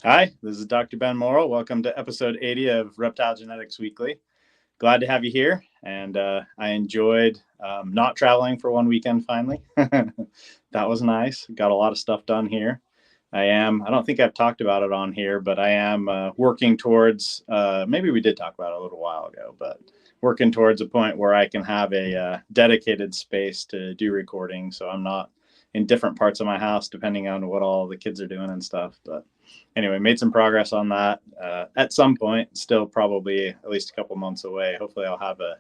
Hi, this is Dr. Ben Morrill. Welcome to episode 80 of Reptile Genetics Weekly. Glad to have you here. And I enjoyed not traveling for one weekend finally. That was nice. Got a lot of stuff done here. I don't think I've talked about it on here, but I am working towards, maybe we did talk about it a little while ago, but working towards a point where I can have a dedicated space to do recording. So I'm not in different parts of my house, depending on what all the kids are doing and stuff. But anyway, made some progress on that. At some point, still probably at least a couple months away. Hopefully I'll have a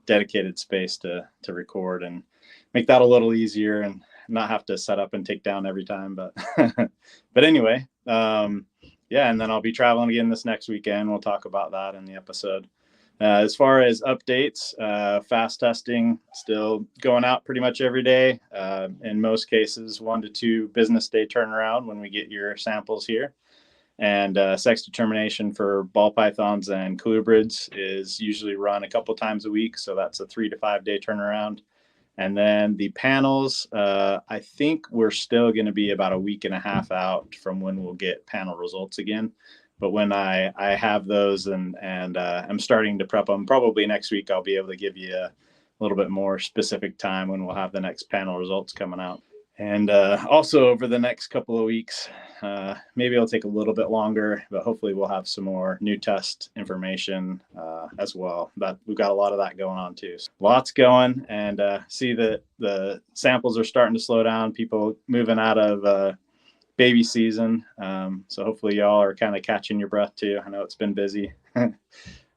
dedicated space to record and make that a little easier and not have to set up and take down every time. But but anyway, yeah, and then I'll be traveling again this next weekend. We'll talk about that in the episode. As far as updates, fast testing still going out pretty much every day. In most cases, 1 to 2 business day turnaround when we get your samples here. And sex determination for ball pythons and colubrids is usually run a couple times a week. So that's a 3 to 5 day turnaround. And then the panels, I think we're still going to be about a week and a half out from when we'll get panel results again. But when I have those and I'm starting to prep them, probably next week, I'll be able to give you a little bit more specific time when we'll have the next panel results coming out. And also over the next couple of weeks, maybe it'll take a little bit longer, but hopefully we'll have some more new test information as well. But we've got a lot of that going on too. So lots going, and see that the samples are starting to slow down. People moving out of baby season. So hopefully y'all are kind of catching your breath too. I know it's been busy.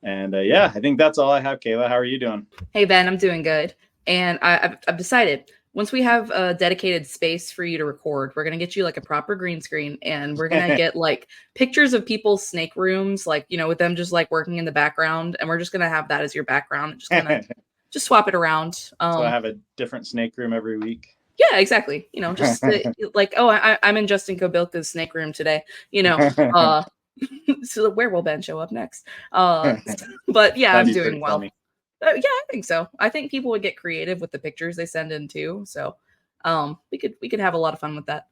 And yeah, I think that's all I have. Kayla, how are you doing? Hey, Ben, I'm doing good. And I've decided once we have a dedicated space for you to record, we're going to get you like a proper green screen and we're going to get like pictures of people's snake rooms, like, you know, with them just like working in the background. And we're just going to have that as your background. Just kind of just swap it around. So I have a different snake room every week. Yeah, exactly. You know, just like, oh, I'm in Justin Kobilka's snake room today, you know, so where will Ben show up next? But yeah, I'm doing well. Yeah, I think so. I think people would get creative with the pictures they send in too. So we could have a lot of fun with that.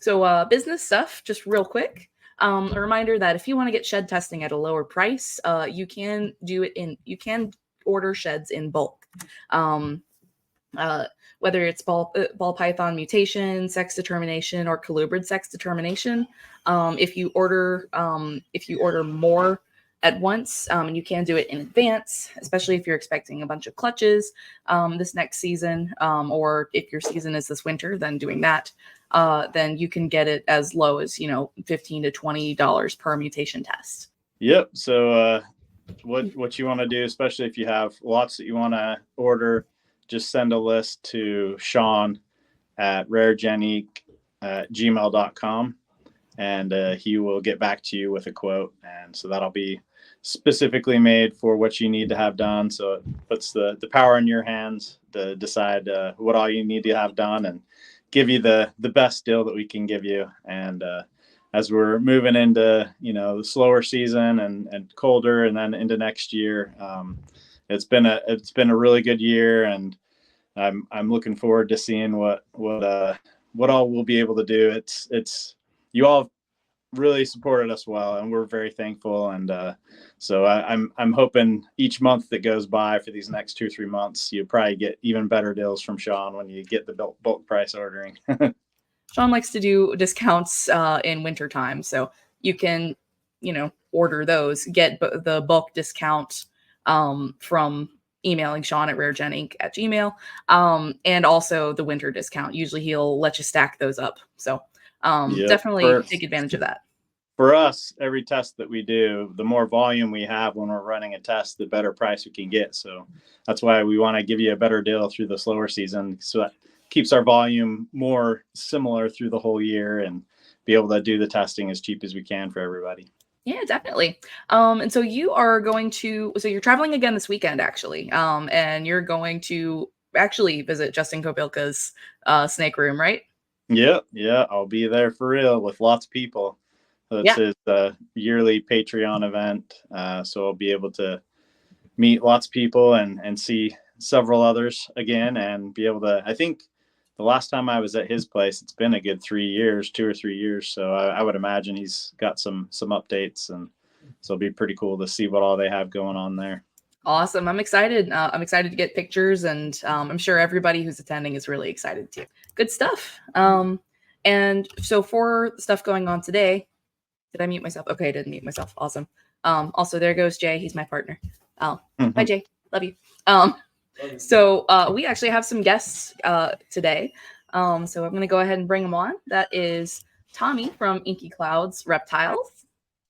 So business stuff, just real quick. A reminder that if you want to get shed testing at a lower price, you can order sheds in bulk. Whether it's ball python mutation, sex determination, or colubrid sex determination. If you order more at once, and you can do it in advance, especially if you're expecting a bunch of clutches this next season, or if your season is this winter, then doing that, then you can get it as low as $15 to $20 per mutation test. Yep. So what you want to do, especially if you have lots that you want to order, just send a list to Sean at raregenic@gmail.com, and he will get back to you with a quote. And so that'll be specifically made for what you need to have done. So it puts the power in your hands to decide what all you need to have done and give you the best deal that we can give you. And as we're moving into, the slower season and colder and then into next year, it's been a really good year, and I'm looking forward to seeing what all we'll be able to do. It's you all really supported us well, and we're very thankful. And so I'm hoping each month that goes by for these next 2 or 3 months, you probably get even better deals from Sean when you get the bulk price ordering. Sean likes to do discounts in wintertime, so you can order those, get the bulk discount from emailing Sean at raregenic@gmail, and also the winter discount. Usually he'll let you stack those up. So definitely take advantage of that. For us, every test that we do, the more volume we have when we're running a test, the better price we can get. So that's why we want to give you a better deal through the slower season. So that keeps our volume more similar through the whole year and be able to do the testing as cheap as we can for everybody. Yeah, definitely. And so you're traveling again this weekend, actually. And you're going to actually visit Justin Kobilka's snake room, right? Yeah, I'll be there for real with lots of people. It's his yearly Patreon event. So I'll be able to meet lots of people and see several others again and be able to, I think the last time I was at his place, it's been a good 3 years, 2 or 3 years. So I would imagine he's got some updates, and so it'll be pretty cool to see what all they have going on there. Awesome. I'm excited. I'm excited to get pictures, and I'm sure everybody who's attending is really excited too. Good stuff. And so for the stuff going on today, did I mute myself? Okay, I didn't mute myself. Awesome. Also, there goes Jay. He's my partner. Bye, Jay. Love you. So we actually have some guests today. So I'm going to go ahead and bring them on. That is Thomi from Inky Cloud's Reptiles.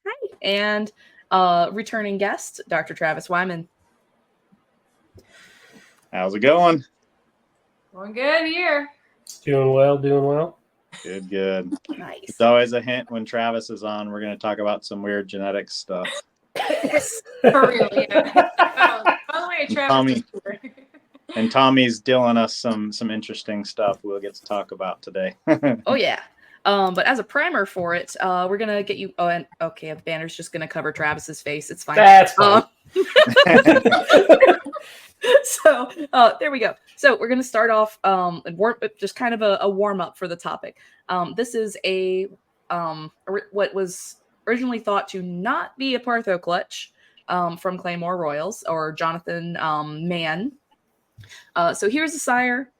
Hi. And returning guest, Dr. Travis Wyman. How's it going? Going good here. Doing well, doing well. Good. Nice. It's always a hint when Travis is on. We're going to talk about some weird genetics stuff. For real, yeah. By the way, Travis. And Tommy's dealing us some interesting stuff we'll get to talk about today. Oh, yeah. But as a primer for it, we're going to get you. Oh, and okay, the banner's just going to cover Travis's face. It's fine. That's fine. So there we go. So we're going to start off and just kind of a warm up for the topic. This is what was originally thought to not be a Partho Clutch from Claymore Royals or Jonathan Mann. So here's the sire.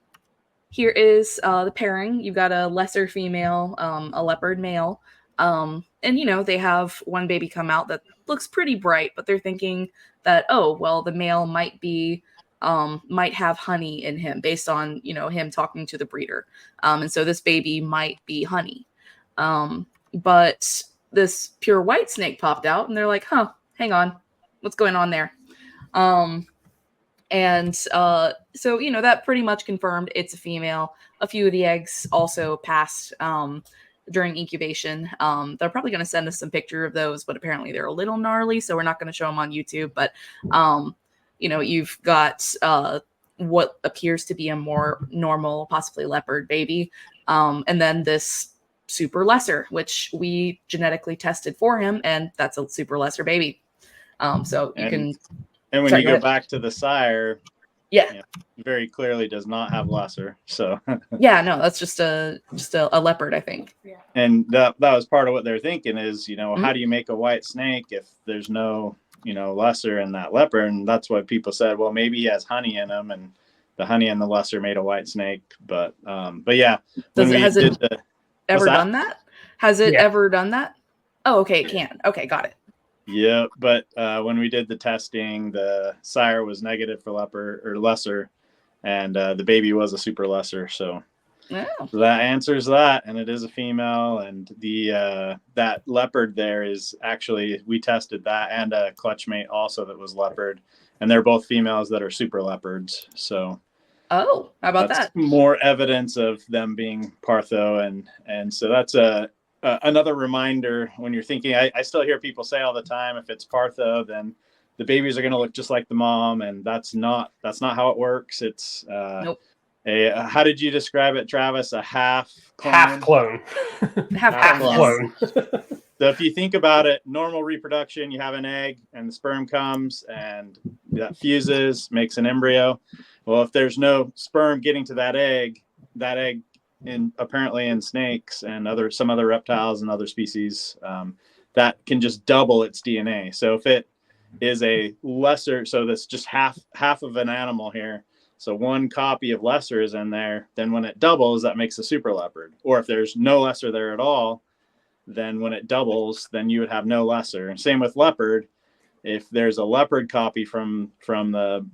Here is the pairing. You've got a lesser female, a leopard male. And, they have one baby come out that looks pretty bright, but they're thinking that, oh, well, the male might have honey in him based on, him talking to the breeder. And so this baby might be honey. But this pure white snake popped out and they're like, hang on, what's going on there? So, that pretty much confirmed it's a female. A few of the eggs also passed during incubation. They're probably going to send us some picture of those, but apparently they're a little gnarly, so we're not going to show them on YouTube. But, you've got what appears to be a more normal, possibly leopard baby. And then this super lesser, which we genetically tested for him, and that's a super lesser baby. And when you go back to the sire, yeah, very clearly does not have lesser. So yeah, no, that's just a leopard, I think. Yeah. And that was part of what they're thinking is, how do you make a white snake if there's no, lesser in that leopard? And that's why people said, well, maybe he has honey in him, and the honey and the lesser made a white snake. But yeah, has it ever done that? Has it ever done that? Oh, okay, it can. Okay, got it. Yeah, but when we did the testing, the sire was negative for leopard or lesser, and the baby was a super lesser. So that answers that, and it is a female. And the that leopard there is actually, we tested that and a clutch mate also that was leopard, and they're both females that are super leopards. So how about that? More evidence of them being Partho, and so that's another reminder when you're thinking. I still hear people say all the time, if it's Partho, then the babies are going to look just like the mom, and that's not how it works. It's nope. How did you describe it, Travis? A half clone? Half clone. half clone. So if you think about it, normal reproduction, you have an egg and the sperm comes and that fuses, makes an embryo. Well, if there's no sperm getting to that egg apparently in snakes and some other reptiles and other species, that can just double its DNA. So if it is a lesser, so that's just half of an animal here. So one copy of lesser is in there. Then when it doubles, that makes a super leopard. Or if there's no lesser there at all, then when it doubles, then you would have no lesser. And same with leopard. If there's a leopard copy from the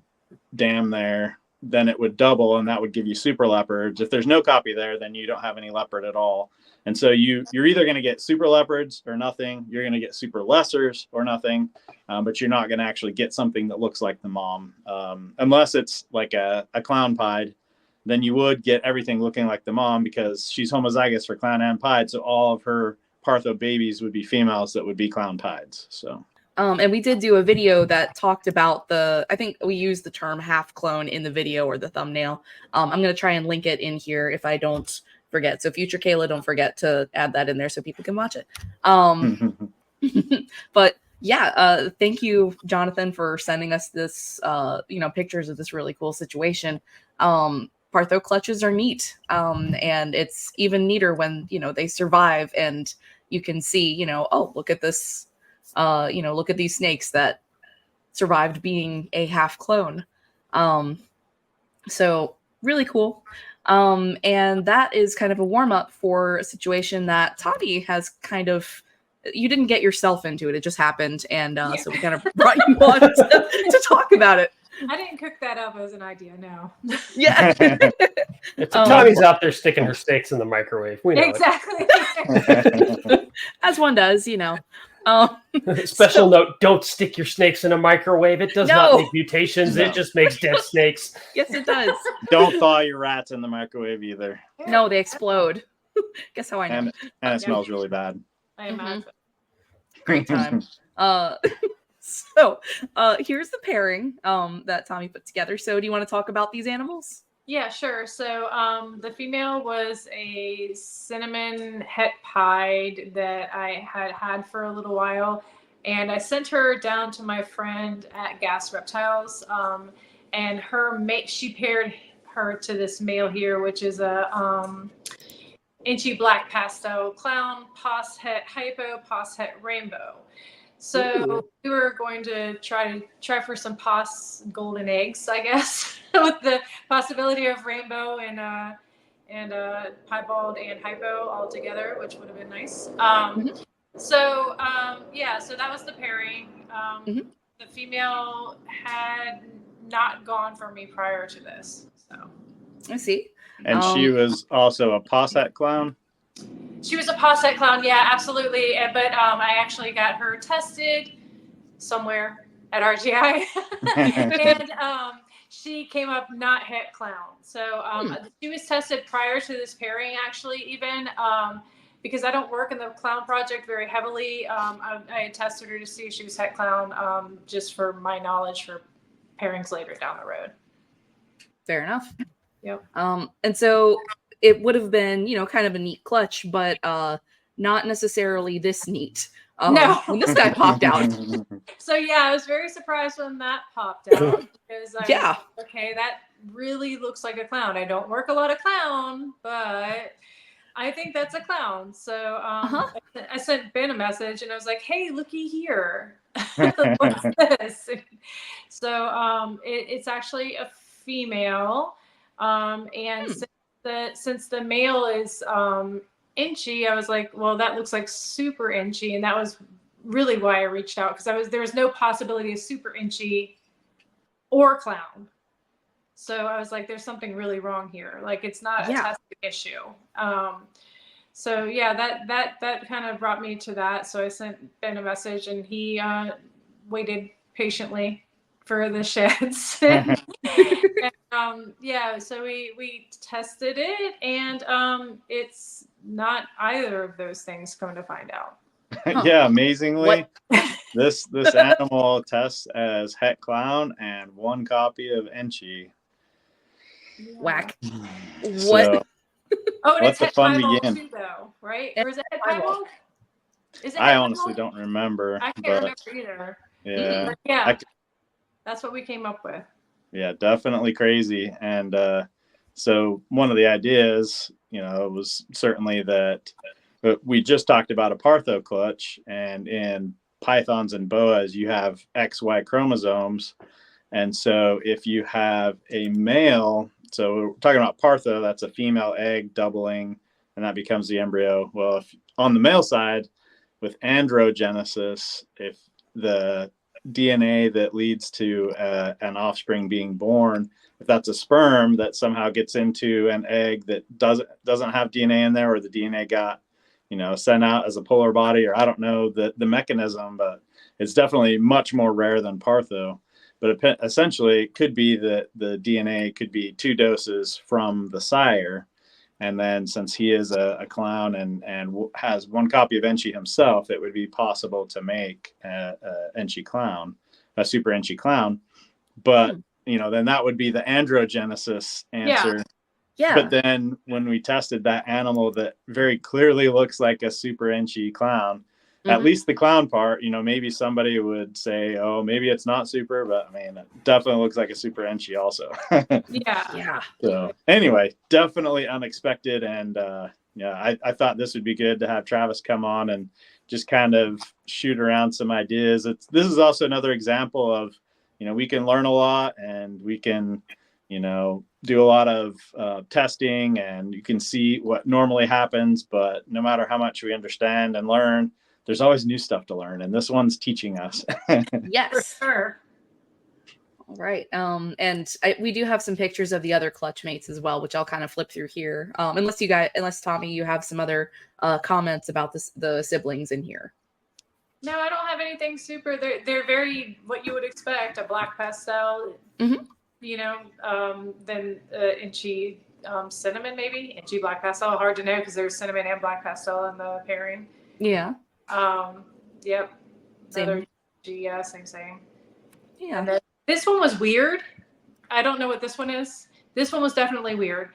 dam there, then it would double, and that would give you super leopards. If there's no copy there, then you don't have any leopard at all. And so you're either going to get super leopards or nothing. You're going to get super lessers or nothing, but you're not going to actually get something that looks like the mom, unless it's like a clown pied. Then you would get everything looking like the mom because she's homozygous for clown and pied. So all of her Partho babies would be females that would be clown pieds. So. And we did do a video that talked about I think we used the term half clone in the video or the thumbnail. I'm going to try and link it in here if I don't forget. So future Kayla, don't forget to add that in there so people can watch it. But yeah, thank you, Jonathan, for sending us this, pictures of this really cool situation. Partho clutches are neat. And it's even neater when, they survive and you can see, oh, look at this, look at these snakes that survived being a half clone. So really cool. And that is kind of a warm up for a situation that Thomi has you didn't get yourself into it. It just happened. And so we kind of brought you on to talk about it. I didn't cook that up as an idea, no. Yeah. Tommy's out there sticking her steaks in the microwave. We know exactly. As one does, Special note, don't stick your snakes in a microwave. It does not make mutations. No. It just makes dead snakes. Yes, it does. Don't thaw your rats in the microwave either. No, they explode. Guess how I know. And it smells really bad. I imagine. Great time. So here's the pairing that Thomi put together. So do you want to talk about these animals? Yeah, sure. So the female was a cinnamon het pied that I had for a little while. And I sent her down to my friend at Gas Reptiles. And her mate, she paired her to this male here, which is a Inky black pastel clown, pos het hypo, pos het rainbow. So we were going to try for some pos golden eggs, I guess, with the possibility of rainbow and piebald and hypo all together, which would have been nice. So that was the pairing. The female had not gone for me prior to this. So I see. And she was also a posset clown. She was a posset clown, yeah, absolutely. But I actually got her tested somewhere at RGI, and she came up not het clown. So she was tested prior to this pairing, actually, even because I don't work in the clown project very heavily. I tested her to see if she was het clown, just for my knowledge for pairings later down the road. Fair enough. Yep. And so it would have been, kind of a neat clutch, but not necessarily this neat. No. When this guy popped out. So yeah, I was very surprised when that popped out because okay, that really looks like a clown. I don't work a lot of clown, but I think that's a clown. So I sent Ben a message and I was like, hey, looky here. What's this? So it's actually a female. And since the male is inchy, I was like, well, that looks like super inchy, and that was really why I reached out, because there was no possibility of super inchy or clown. So I was like, there's something really wrong here. Like, it's not a testing issue. So yeah, that kind of brought me to that. So I sent Ben a message, and he waited patiently for the sheds. And, so we tested it, and it's not either of those things, come to find out. Yeah, amazingly, this animal tests as het clown and one copy of Enchi. Whack. So, what? Oh, and let it's the het fun piebald begin. too, though, right? Or is it het piebald? Is it I het honestly piebald? don't remember. I can't remember either. Yeah. But yeah, that's what we came up with. Yeah, definitely crazy. And so one of the ideas, was certainly that we just talked about a Partho clutch, and in pythons and boas, you have XY chromosomes. And so if you have a male, so we're talking about Partho, that's a female egg doubling, and that becomes the embryo. Well, if on the male side with androgenesis, if the DNA that leads to an offspring being born, if that's a sperm that somehow gets into an egg that doesn't have DNA in there, or the DNA got sent out as a polar body, or I don't know the mechanism, but it's definitely much more rare than Partho. But essentially it could be that the DNA could be 2 doses from the sire, and then since he is a clown and has one copy of Enchi himself, it would be possible to make a Enchi clown, a super Enchi clown. But then that would be the androgenesis answer. Yeah. But then when we tested that animal that very clearly looks like a super Enchi clown, at least the clown part, maybe somebody would say, oh, maybe it's not super, but I mean, it definitely looks like a super Inky also. Yeah. So anyway, definitely unexpected. And I thought this would be good to have Travis come on and just kind of shoot around some ideas. This is also another example of, we can learn a lot, and we can, do a lot of testing, and you can see what normally happens. But no matter how much we understand and learn, there's always new stuff to learn. And this one's teaching us. Yes. For sure. All right. And we do have some pictures of the other clutch mates as well, which I'll kind of flip through here. Unless Thomi, you have some other comments about the siblings in here. No, I don't have anything super. They're very what you would expect, a black pastel. Mm-hmm. Then Inky cinnamon, maybe Inky black pastel. Hard to know because there's cinnamon and black pastel in the pairing. Yeah. Yep. Same. Same. Yeah. And then this one was weird. I don't know what this one is. This one was definitely weird.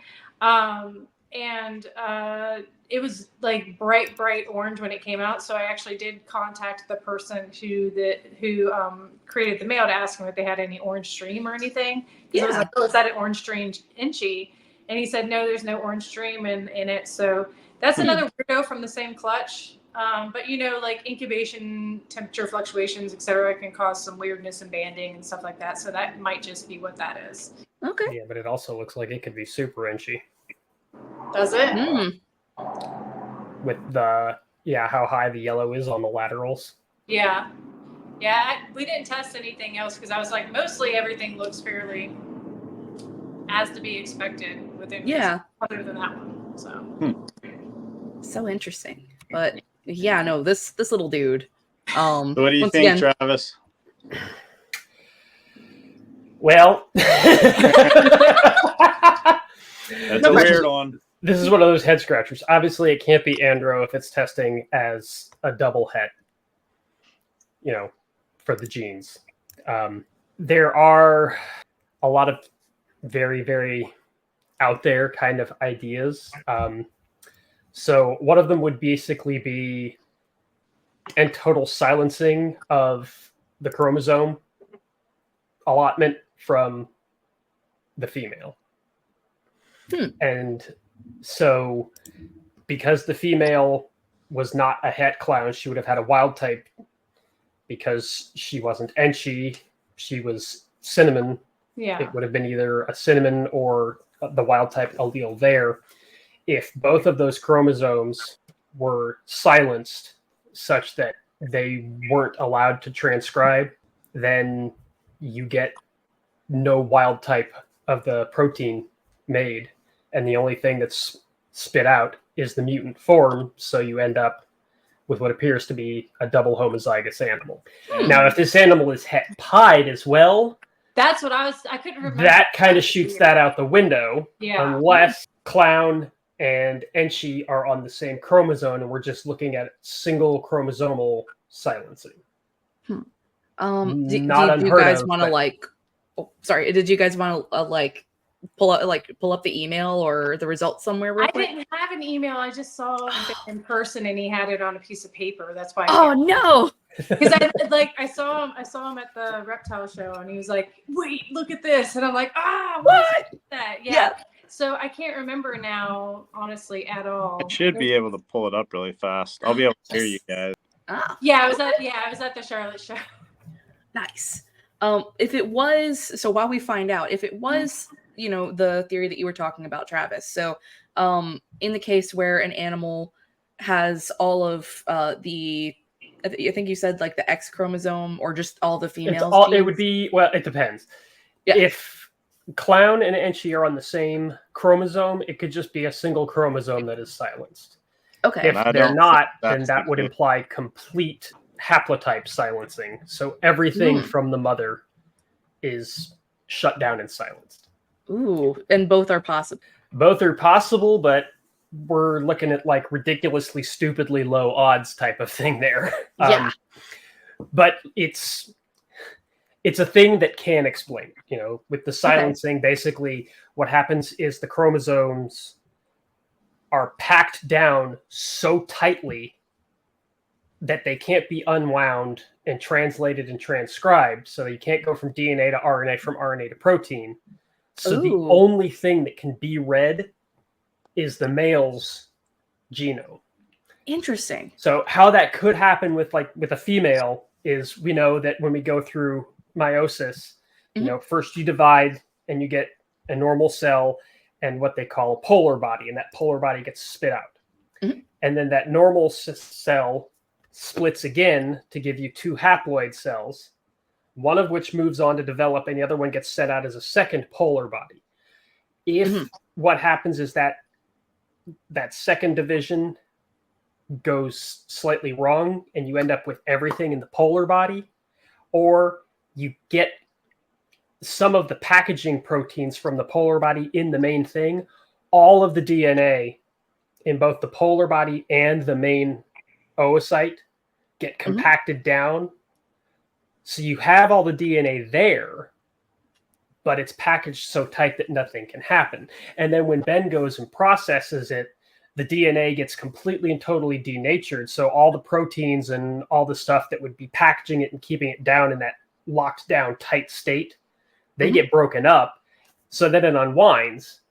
It was like bright orange when it came out. So I actually did contact the person who created the male to ask him if they had any orange stream or anything. Yeah. I was like, oh, is that an orange stream Inky? And he said, no, there's no orange stream in it. So that's another weirdo from the same clutch. But like incubation, temperature fluctuations, etc., can cause some weirdness and banding and stuff like that. So that might just be what that is. Okay. Yeah, but it also looks like it could be super Inky. Does it? Mm. With how high the yellow is on the laterals. Yeah. We didn't test anything else because I was like, mostly everything looks fairly as to be expected within. Yeah. Other than that one, so. So interesting, but yeah, no, this little dude. So what do you think, again, Travis? Well, that's a weird one. This is one of those head scratchers. Obviously, it can't be andro if it's testing as a double het, for the genes. There are a lot of very, very out there kind of ideas. So one of them would basically be and total silencing of the chromosome allotment from the female. And so because the female was not a het clown, she would have had a wild type because she wasn't Inky, she was cinnamon. Yeah. It would have been either a cinnamon or the wild type allele there. If both of those chromosomes were silenced such that they weren't allowed to transcribe, then you get no wild type of the protein made. And the only thing that's spit out is the mutant form. So you end up with what appears to be a double homozygous animal. Now, if this animal is het pied as well, that's what I couldn't remember. That kind of shoots that out the window. Yeah. Unless clown and Inky are on the same chromosome and we're just looking at single chromosomal silencing. Do you guys want to did you guys want to pull up the email or the results somewhere real quick? I didn't have an email. I just saw him in person and he had it on a piece of paper. That's why. No. Because I saw him at the reptile show and he was like, wait, look at this. And I'm like, what is that? Yeah. So I can't remember now, honestly, at all. I should be able to pull it up really fast. I'll be able to hear you guys. Yeah, I was at the Charlotte show. Nice. If it was, so while we find out, if it was, the theory that you were talking about, Travis. So in the case where an animal has all of I think you said like the X chromosome or just all the females. It would be, well, it depends. Yeah. If clown and Inky are on the same chromosome, it could just be a single chromosome that is silenced. Okay. If they're not, then that would imply complete haplotype silencing. So everything from the mother is shut down and silenced. Ooh, and both are possible. Both are possible, but we're looking at like ridiculously, stupidly low odds type of thing there. Yeah. But it's a thing that can explain, with the silencing. Basically what happens is the chromosomes are packed down so tightly that they can't be unwound and translated and transcribed. So you can't go from DNA to RNA, from RNA to protein. So the only thing that can be read is the male's genome. Interesting. So how that could happen with a female is, we know that when we go through meiosis, first you divide and you get a normal cell and what they call a polar body, and that polar body gets spit out. And then that normal cell splits again to give you two haploid cells, one of which moves on to develop and the other one gets set out as a second polar body. If what happens is that second division goes slightly wrong and you end up with everything in the polar body, or you get some of the packaging proteins from the polar body in the main thing, all of the DNA in both the polar body and the main oocyte get compacted down. So you have all the DNA there, but it's packaged so tight that nothing can happen. And then when Ben goes and processes it, the DNA gets completely and totally denatured. So all the proteins and all the stuff that would be packaging it and keeping it down in that locked down tight state, they get broken up. So then it unwinds.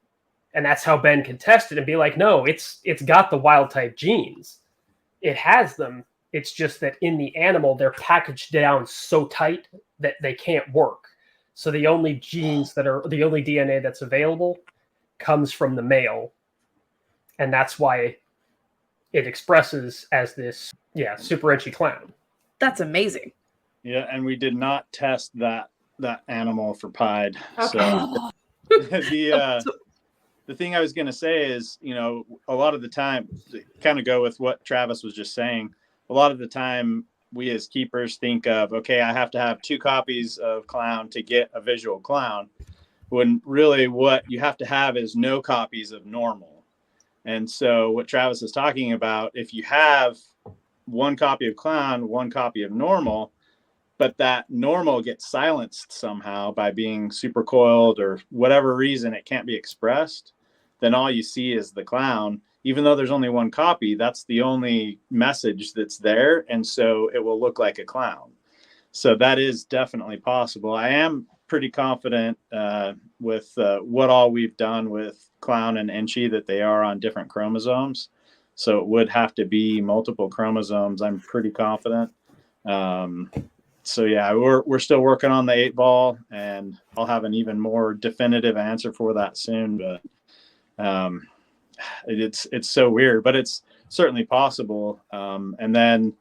And that's how Ben can test it and be like, no, it's got the wild type genes. It has them. It's just that in the animal, they're packaged down so tight that they can't work. So the only the only DNA that's available comes from the male. And that's why it expresses as this, super inchy clown. That's amazing. Yeah, and we did not test that animal for pied. Okay. So the thing I was going to say is, a lot of the time, to kind of go with what Travis was just saying, a lot of the time we as keepers think of, okay, I have to have 2 copies of clown to get a visual clown, when really what you have to have is no copies of normal. And so what Travis is talking about, if you have 1 copy of clown, 1 copy of normal, but that normal gets silenced somehow by being supercoiled or whatever reason it can't be expressed, then all you see is the clown. Even though there's only 1 copy, that's the only message that's there. And so it will look like a clown. So that is definitely possible. I am pretty confident with what all we've done with clown and Inky that they are on different chromosomes. So it would have to be multiple chromosomes. I'm pretty confident. So yeah, we're still working on the 8-ball, and I'll have an even more definitive answer for that soon. But it's so weird, but it's certainly possible. And then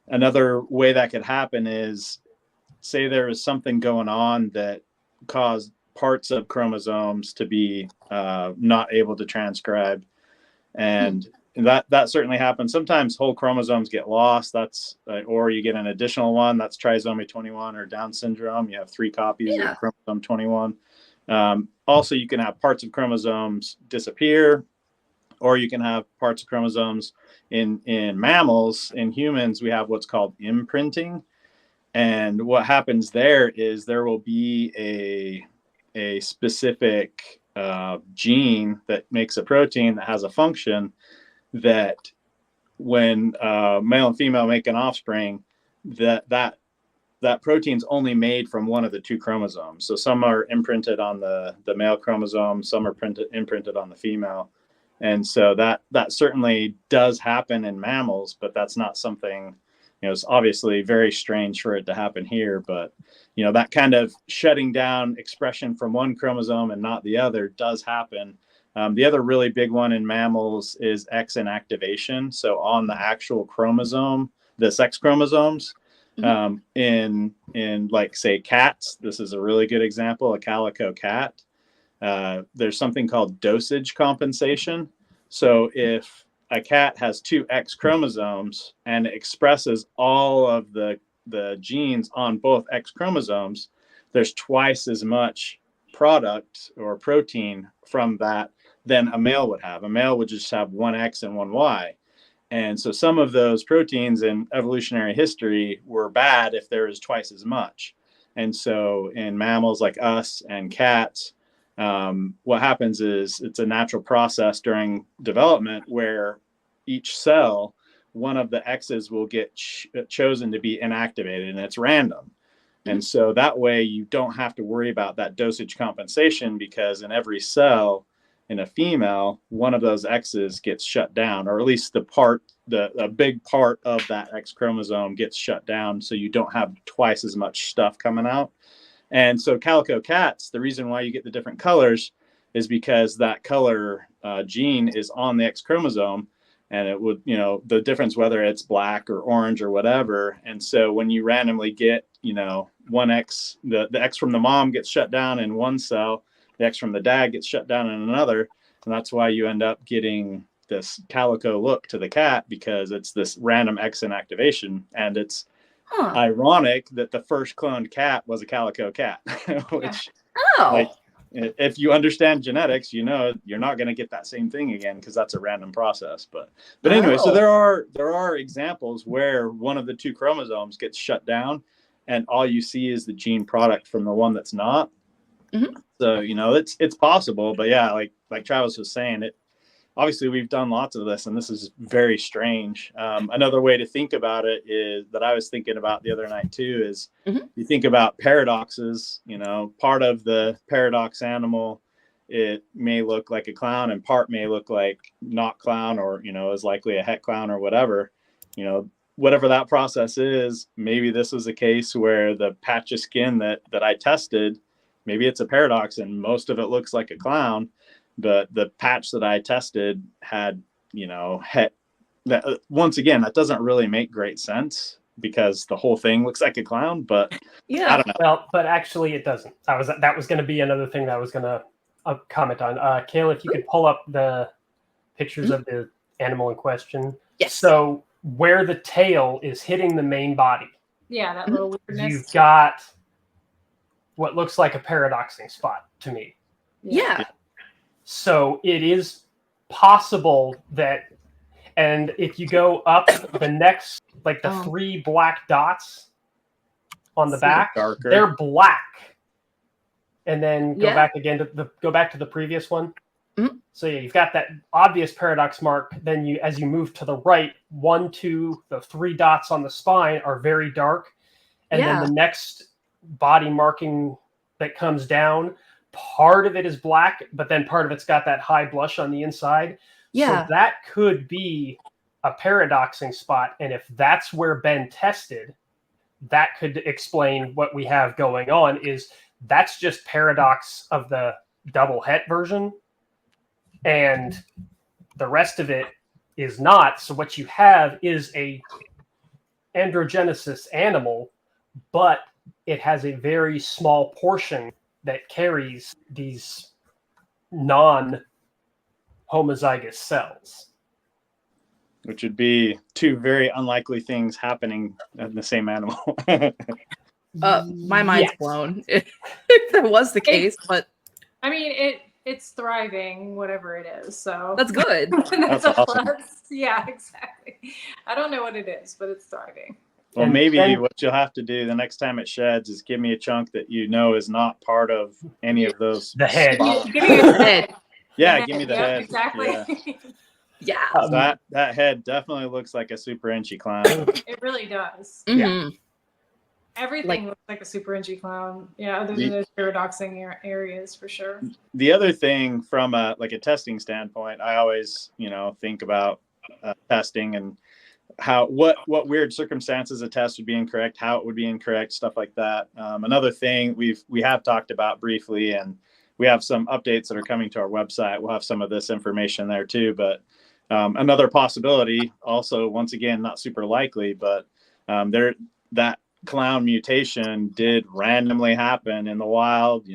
another way that could happen is, say there is something going on that caused parts of chromosomes to be not able to transcribe, and that certainly happens. Sometimes whole chromosomes get lost. That's or you get an additional one. That's trisomy 21 or Down syndrome. You have 3 copies of chromosome 21. Also, you can have parts of chromosomes disappear, or you can have parts of chromosomes in mammals. In humans, we have what's called imprinting. And what happens there is there will be a specific gene that makes a protein that has a function that when male and female make an offspring, that protein's only made from one of the 2 chromosomes. So some are imprinted on the male chromosome, some are imprinted on the female. And so that certainly does happen in mammals, but that's not something, it's obviously very strange for it to happen here. But, that kind of shutting down expression from one chromosome and not the other does happen. The other really big one in mammals is X inactivation. So on the actual chromosome, the sex chromosomes, in like, say, cats, this is a really good example, a calico cat. There's something called dosage compensation. So if a cat has 2 X chromosomes and expresses all of the genes on both X chromosomes, there's twice as much product or protein from that than a male would have. A male would just have 1 X and 1 Y. And so some of those proteins in evolutionary history were bad if there is twice as much. And so in mammals like us and cats, what happens is it's a natural process during development where each cell one of the X's will get chosen to be inactivated, and it's random. And so that way you don't have to worry about that dosage compensation, because in every cell in a female, one of those X's gets shut down, or at least a big part of that X chromosome gets shut down. So you don't have twice as much stuff coming out. And so calico cats, the reason why you get the different colors is because that color gene is on the X chromosome. And it would, the difference, whether it's black or orange or whatever. And so when you randomly get, one X, the X from the mom gets shut down in one cell, the X from the dad gets shut down in another. And that's why you end up getting this calico look to the cat, because it's this random X inactivation. And it's ironic that the first cloned cat was a calico cat, which, if you understand genetics, you're not going to get that same thing again, because that's a random process. But anyway, so there are examples where one of the two chromosomes gets shut down, and all you see is the gene product from the one that's not. Mm-hmm. So it's possible. But yeah, like Travis was saying, obviously we've done lots of this, and this is very strange. Another way to think about it is that I was thinking about the other night too is you think about paradoxes. Part of the paradox animal, it may look like a clown, and part may look like not clown, or is likely a het clown or whatever. Whatever that process is, maybe this was a case where the patch of skin that I tested, maybe it's a paradox and most of it looks like a clown. But the patch that I tested had, once again, that doesn't really make great sense, because the whole thing looks like a clown. But yeah, I don't know. Well, but actually it doesn't. That was going to be another thing that I was going to comment on. Kayla, if you could pull up the pictures of the animal in question. Yes. So where the tail is hitting the main body. Yeah, that little weirdness. You've got what looks like a paradoxing spot to me. Yeah. So it is possible that, and if you go up the next, like the 3 black dots on the back, darker. They're black. And then go back again to the previous one. Mm-hmm. So yeah, you've got that obvious paradox mark. Then as you move to the right, 1, 2, the 3 dots on the spine are very dark. And then the next body marking that comes down, part of it is black, but then part of it's got that high blush on the inside. Yeah. So that could be a paradoxing spot. And if that's where Ben tested, that could explain what we have going on. Is that's just paradox of the double het version, and the rest of it is not. So what you have is a androgenesis animal, but it has a very small portion that carries these non-homozygous cells. Which would be 2 very unlikely things happening in the same animal. My mind's blown if that was the case, but I mean, it's thriving, whatever it is. So that's good. That's awesome. Plus. Yeah, exactly. I don't know what it is, but it's thriving. Well, maybe what you'll have to do the next time it sheds is give me a chunk that is not part of any of those. The head. Give me the head. Yeah, give me the head. Exactly. Yeah. That head definitely looks like a super inchy clown. It really does. Mm-hmm. Yeah. Everything looks like a super inchy clown. Yeah, other than those paradoxing areas for sure. The other thing from a testing standpoint, I always, think about testing and what weird circumstances a test would be incorrect, how it would be incorrect, stuff like that. Another thing we have talked about briefly, and we have some updates that are coming to our website. We'll have some of this information there too. But another possibility, also, once again, not super likely, but that clown mutation did randomly happen in the wild,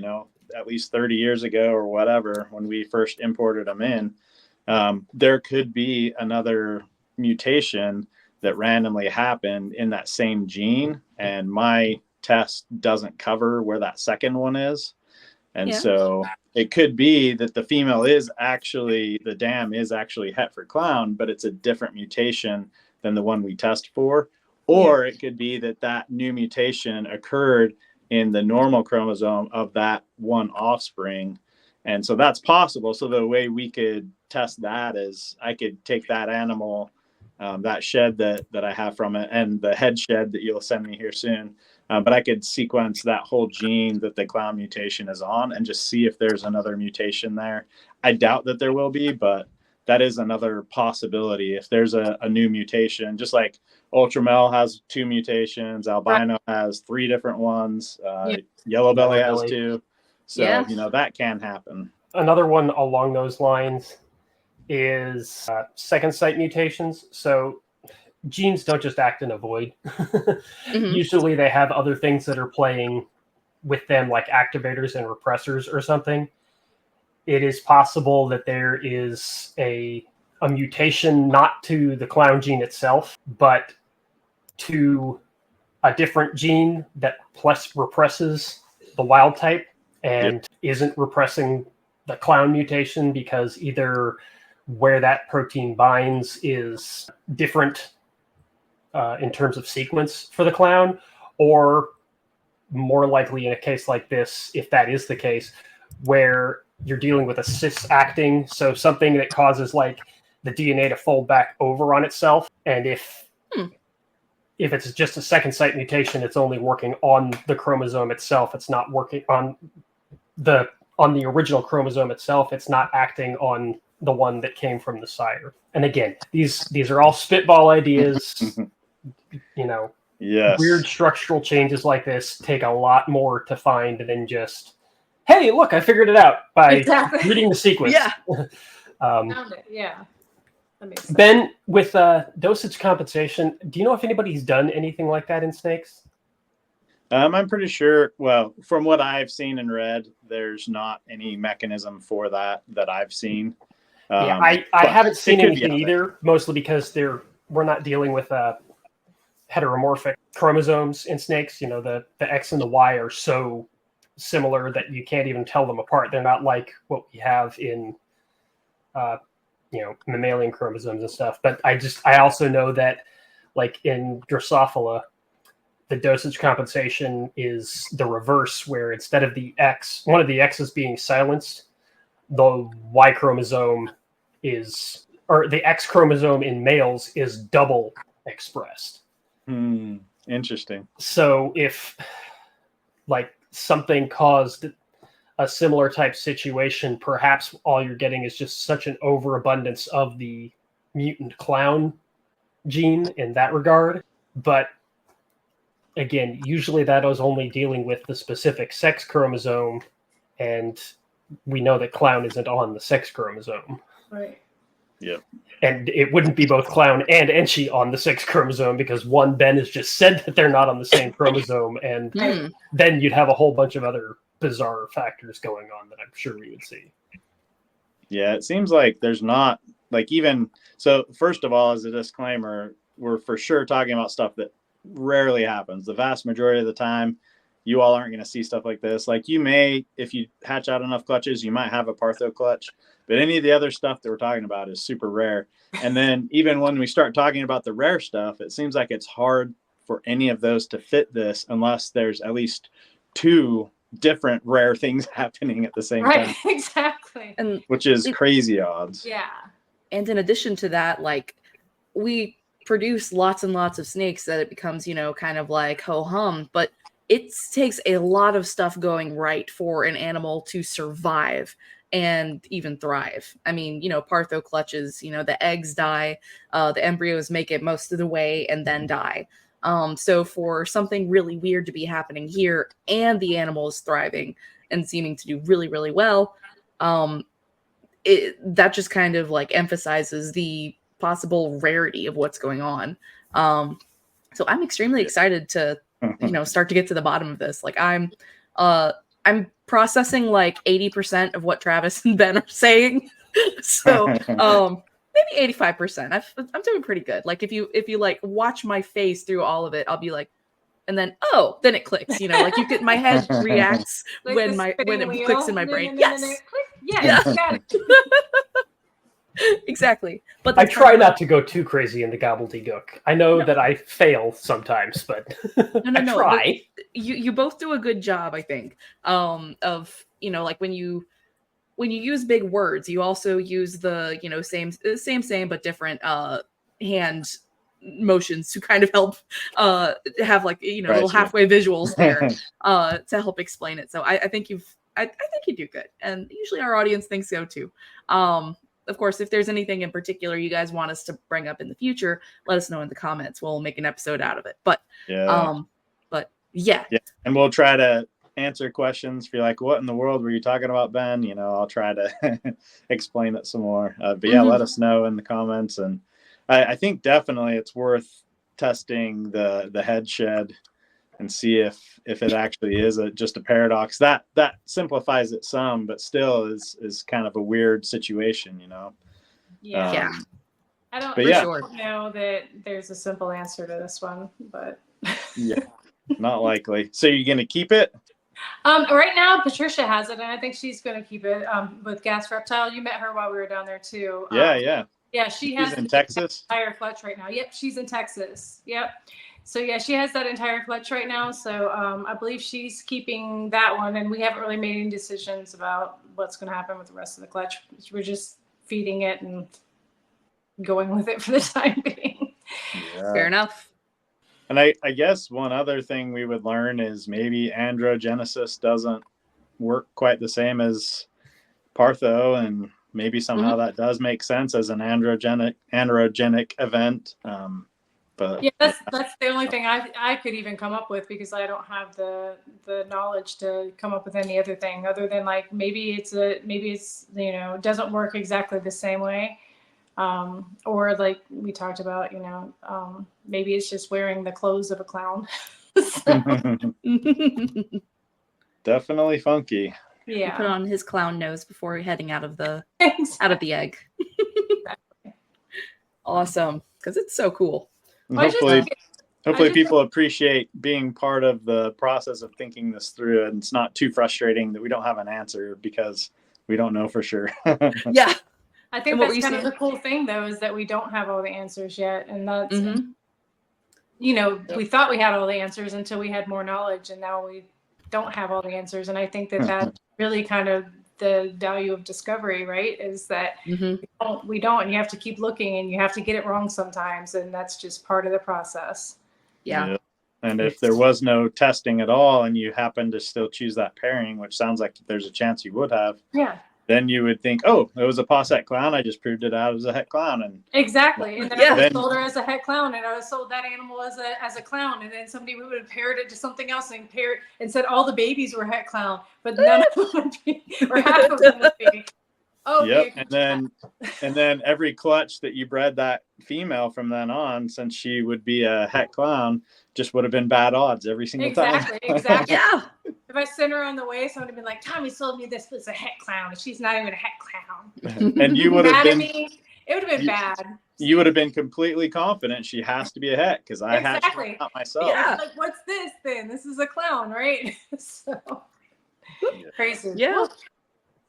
at least 30 years ago or whatever, when we first imported them in. There could be another mutation that randomly happened in that same gene, and my test doesn't cover where that second one is. And so it could be that the female the dam is actually het for clown, but it's a different mutation than the one we test for. Or it could be that new mutation occurred in the normal chromosome of that one offspring. And so that's possible. So the way we could test that is I could take that animal that shed that I have from it, and the head shed that you'll send me here soon. But I could sequence that whole gene that the clown mutation is on and just see if there's another mutation there. I doubt that there will be, but that is another possibility. If there's a new mutation, just like Ultramel has 2 mutations, Albino has 3 different ones, Yellow Belly has 2. So, that can happen. Another one along those lines is second site mutations. So genes don't just act in a void. Usually they have other things that are playing with them, like activators and repressors or something. It is possible that there is a mutation not to the clown gene itself, but to a different gene that represses the wild type and isn't repressing the clown mutation, because either where that protein binds is different in terms of sequence for the clown, or more likely in a case like this, if that is the case, where you're dealing with a cis-acting, so something that causes like the DNA to fold back over on itself. And if it's just a second site mutation, it's only working on the chromosome itself. It's not working on the original chromosome itself. It's not acting on the one that came from the sire. And again, these are all spitball ideas. Weird structural changes like this take a lot more to find than just, hey, look, I figured it out by reading the sequence. Found it. Yeah. That makes sense. Ben, with dosage compensation, do you know if anybody's done anything like that in snakes? I'm pretty sure, well, from what I've seen and read, there's not any mechanism for that I've seen. I haven't seen anything either, mostly because we're not dealing with heteromorphic chromosomes in snakes. The X and the Y are so similar that you can't even tell them apart. They're not like what we have in mammalian chromosomes and stuff. But I also know that, like in Drosophila, the dosage compensation is the reverse, where instead of one of the X's being silenced, the Y chromosome or the X chromosome in males is double expressed. Interesting. So if like something caused a similar type situation, perhaps all you're getting is just such an overabundance of the mutant clown gene in that regard. But again, usually that is only dealing with the specific sex chromosome, and we know that clown isn't on the sex chromosome. Right. Yep. And it wouldn't be both clown and Enchi on the sex chromosome, because Ben has just said that they're not on the same chromosome, and then you'd have a whole bunch of other bizarre factors going on that I'm sure we would see. Yeah, it seems like there's not, like, even so. First of all, as a disclaimer, we're for sure talking about stuff that rarely happens. The vast majority of the time, you all aren't going to see stuff like this. Like, you may, if you hatch out enough clutches, you might have a Partho clutch, but any of the other stuff that we're talking about is super rare. And then even when we start talking about the rare stuff, it seems like it's hard for any of those to fit this unless there's at least 2 different rare things happening at the same time. Exactly. And which is crazy odds. Yeah. And in addition to that, like, we produce lots and lots of snakes that it becomes, kind of like ho-hum, but it takes a lot of stuff going right for an animal to survive and even thrive. I mean, Partho clutches, the eggs die, the embryos make it most of the way and then die. So for something really weird to be happening here and the animal is thriving and seeming to do really, really well, that just kind of like emphasizes the possible rarity of what's going on. So I'm extremely excited to, start to get to the bottom of this. Like, I'm processing like 80% of what Travis and Ben are saying. So maybe 85%. I'm doing pretty good. Like, if you like watch my face through all of it, I'll be like, and then then it clicks. Like, you get, my head reacts like when it clicks in my brain. Yes. Yes. Got it. Exactly. But I try not to go too crazy in the gobbledygook. I know that I fail sometimes, but I try. You both do a good job, I think. Of like when you use big words, you also use the same but different hand motions to kind of help have like, you know, Right, little halfway visuals there to help explain it. So I think I think you do good, and usually our audience thinks so too. Of course, if there's anything in particular you guys want us to bring up in the future, let us know in the comments. We'll make an episode out of it. But yeah, and we'll try to answer questions. If you're like, what in the world were you talking about, Ben? You know, I'll try to explain it some more. But yeah, let us know in the comments. And I think definitely it's worth testing the head shed and see if it actually is just a paradox. That simplifies it some, but still is kind of a weird situation, you know. Yeah. I don't know that there's a simple answer to this one, but yeah, not likely. So you're gonna keep it? Right now Patricia has it, and I think she's gonna keep it with Gas Reptile. You met her while we were down there too. Yeah, she's in Texas. Entire clutch right now. Yep, she's in Texas. Yep. So yeah, she has that entire clutch right now. So I believe she's keeping that one, and we haven't really made any decisions about what's going to happen with the rest of the clutch. We're just feeding it and going with it for the time being. Yeah. Fair enough. And I guess one other thing we would learn is maybe androgenesis doesn't work quite the same as Partho, and maybe somehow that does make sense as an androgenic event. But yeah, that's the only thing I could even come up with, because I don't have the knowledge to come up with any other thing other than like maybe it's you know, doesn't work exactly the same way, or like we talked about, you know, maybe it's just wearing the clothes of a clown. Definitely funky. Yeah, put on his clown nose before heading out of the egg. Awesome, because it's so cool. Hopefully people appreciate being part of the process of thinking this through, and it's not too frustrating that we don't have an answer because we don't know for sure. Yeah. I think that's kind of the cool thing, though, is that we don't have all the answers yet. And that's, you know, we thought we had all the answers until we had more knowledge, and now we don't have all the answers. And I think that that's really kind of the value of discovery, right? Is that we don't, and you have to keep looking, and you have to get it wrong sometimes, and that's just part of the process. Yeah. And if there was no testing at all, and you happen to still choose that pairing, which sounds like there's a chance you would have, then you would think, oh, it was a posset clown. I just proved it out as a het clown. And exactly. And then I sold her as a het clown, and I sold that animal as a clown. And then somebody would have paired it to something else and said all the babies were het clown, but none of them would be, or half of them would be. Oh, yep. And then every clutch that you bred that female from then on, since she would be a het clown, just would have been bad odds every single time. Exactly. Yeah. If I sent her on the way, someone would have been like, Tommy sold me this, but it's a het clown. And she's not even a het clown. And you would have been, it would have been bad. You would have been completely confident she has to be a het, because I hatched her out myself. Yeah. Like, what's this then? This is a clown, right? So crazy. Yeah. Well,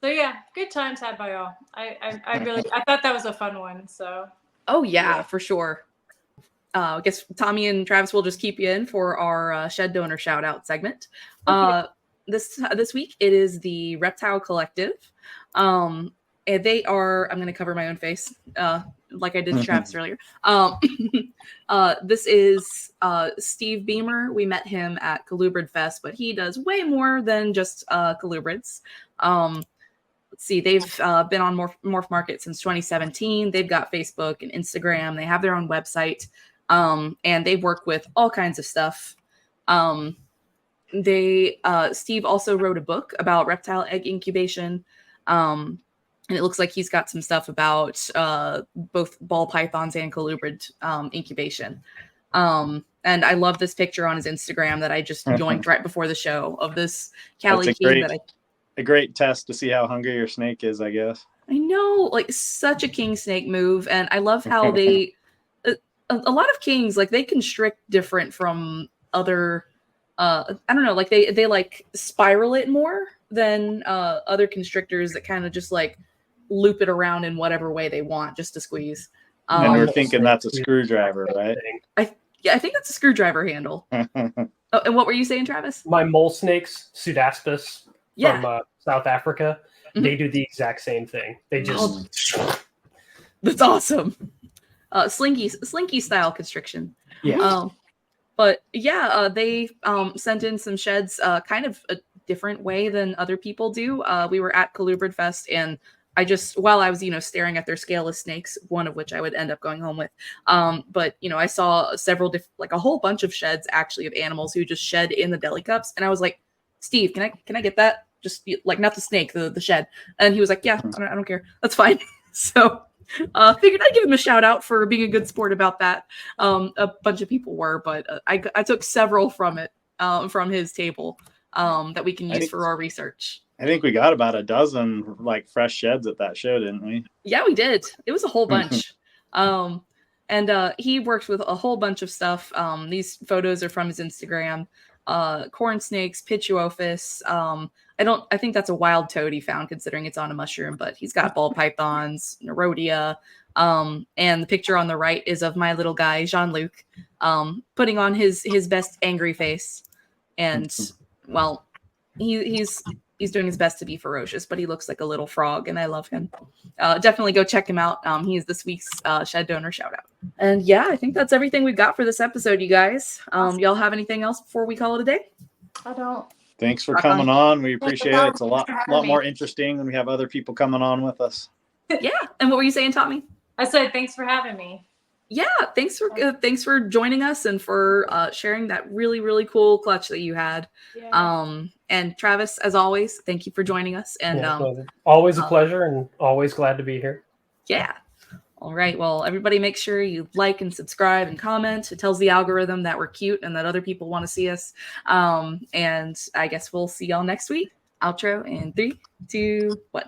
so yeah, good times had by all. I thought that was a fun one. So. Oh yeah, for sure. I guess Tommy and Travis will just keep you in for our shed donor shout out segment. This week it is the Reptile Collective. And they are, I'm going to cover my own face like I did to Travis earlier. This is Steve Beamer. We met him at Colubrid Fest, but he does way more than just colubrids. Let's see, they've been on Morph Market since 2017. They've got Facebook and Instagram. They have their own website. And they work with all kinds of stuff. Steve also wrote a book about reptile egg incubation. And it looks like he's got some stuff about both ball pythons and colubrid incubation. And I love this picture on his Instagram that I just yoinked right before the show of this Cali king a great test to see how hungry your snake is, I guess. I know, like such a king snake move. And I love how they a lot of kings, like they constrict different from other I don't know, like they like spiral it more than other constrictors that kind of just like loop it around in whatever way they want just to squeeze. And we're thinking that's a screwdriver, right? I think that's a screwdriver handle. And what were you saying, Travis? My mole snakes, Pseudaspis from South Africa, they do the exact same thing. They just that's awesome. slinky style constriction. Yeah. But yeah, they sent in some sheds kind of a different way than other people do. We were at Colubrid Fest, and while I was, staring at their scaleless snakes, one of which I would end up going home with. But, I saw several like a whole bunch of sheds actually of animals who just shed in the deli cups. And I was like, Steve, can I get that? Just like not the snake, the shed. And he was like, yeah, I don't care. That's fine. So figured I'd give him a shout out for being a good sport about that. A bunch of people were, but I took several from his table that we can use for our research. I think we got about a dozen like fresh sheds at that show, didn't we? Yeah, we did. It was a whole bunch. And he worked with a whole bunch of stuff. These photos are from his Instagram. Corn snakes, Pituophis. I think that's a wild toad he found, considering it's on a mushroom, but he's got ball pythons, Nerodia. And the picture on the right is of my little guy, Jean-Luc, putting on his best angry face. And, well, he's doing his best to be ferocious, but he looks like a little frog, and I love him. Definitely go check him out. He is this week's Shed Donor Shoutout. And yeah, I think that's everything we've got for this episode, you guys. Y'all have anything else before we call it a day? I don't. Thanks for coming on. We appreciate it. It's a lot more interesting when we have other people coming on with us. Yeah. And what were you saying, Thomi? I said thanks for having me. Yeah, thanks for joining us and for sharing that really, really cool clutch that you had. Yeah. And Travis, as always, thank you for joining us. And always a pleasure, and always glad to be here. Yeah. All right. Well, everybody make sure you like and subscribe and comment. It tells the algorithm that we're cute and that other people want to see us. And I guess we'll see y'all next week. Outro in 3, 2, 1.